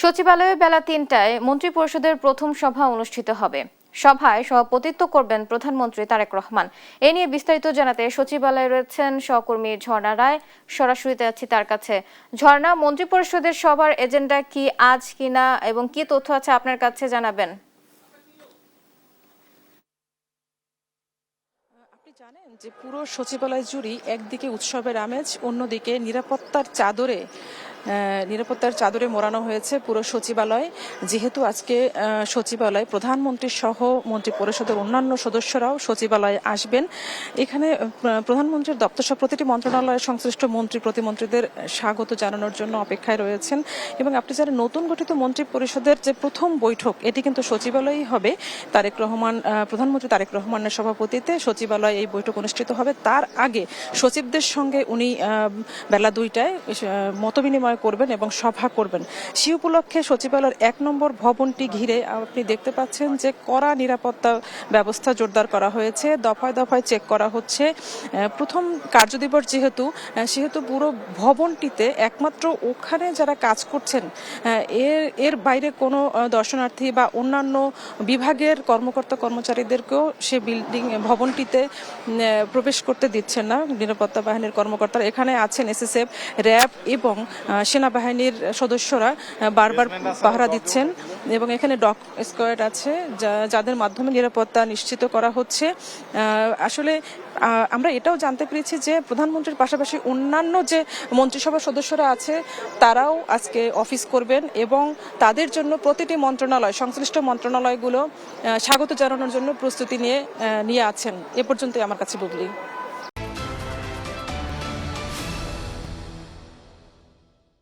সচিবালয়ে বেলা ৩টায় মন্ত্রিপরিষদের প্রথম সভা অনুষ্ঠিত হবে। সভায় সভাপতিত্ব করবেন প্রধানমন্ত্রী তারেক রহমান। এ নিয়ে বিস্তারিত জানাতে সচিবালয়ে রয়েছেন সহকর্মী ঝর্ণা রায়। সরাসরিতে আছি তার কাছে। ঝর্ণা, মন্ত্রিপরিষদের সভার এজেন্ডা কি আজ কিনা এবং কি তথ্য আছে আপনার কাছে জানাবেন? আপনি জানেন যে পুরো সচিবালয় জুড়ে একদিকে উৎসবের আমেজ, অন্যদিকে নিরাপত্তার চাদরে মোড়ানো হয়েছে পুরো সচিবালয়। যেহেতু আজকে সচিবালয় প্রধানমন্ত্রী সহ মন্ত্রী পরিষদের অন্যান্য সদস্যরাও সচিবালয়ে আসবেন। এখানে প্রধানমন্ত্রীর দপ্তর সহ প্রতিটি মন্ত্রণালয়ের সংশ্লিষ্ট মন্ত্রী প্রতিমন্ত্রীদের স্বাগত জানানোর জন্য অপেক্ষায় রয়েছেন। এবং আপনি জানেন, নতুন গঠিত মন্ত্রী পরিষদের যে প্রথম বৈঠক, এটি কিন্তু সচিবালয়েই হবে। প্রধানমন্ত্রী তারেক রহমানের সভাপতিত্বে সচিবালয়ে এই বৈঠক অনুষ্ঠিত হবে। তার আগে সচিবদের সঙ্গে উনি বেলা 2টায় মতবিনিময় করবেন এবং সভা করবেন। সে উপলক্ষে সচিবালয়ের 1 নম্বর ভবনটি ঘিরে আপনি দেখতে পাচ্ছেন যে কড়া নিরাপত্তা ব্যবস্থা জোরদার করা হয়েছে। দফায় দফায় চেক করা হচ্ছে। প্রথম কার্যদিবস সেহেতু পুরো ভবনটিতে একমাত্র ওখানে যারা কাজ করছেন এর বাইরে কোনো দর্শনার্থী বা অন্যান্য বিভাগের কর্মকর্তা কর্মচারীদেরকেও সে ভবনটিতে প্রবেশ করতে দিচ্ছেন না নিরাপত্তা বাহিনীর কর্মকর্তারা। এখানে আছেন এসএসএফ, র্যাব এবং সেনাবাহিনীর সদস্যরা বারবার পাহারা দিচ্ছেন এবং এখানে ডগ স্কোয়াড আছে যাদের মাধ্যমে নিরাপত্তা নিশ্চিত করা হচ্ছে। আসলে আমরা এটাও জানতে পেরেছি যে প্রধানমন্ত্রীর পাশাপাশি অন্যান্য যে মন্ত্রিসভার সদস্যরা আছে তারাও আজকে অফিস করবেন এবং তাদের জন্য প্রতিটি সংশ্লিষ্ট মন্ত্রণালয়গুলো স্বাগত জানানোর জন্য প্রস্তুতি নিয়ে আছেন। এ পর্যন্তই আমার কাছে বুবলি।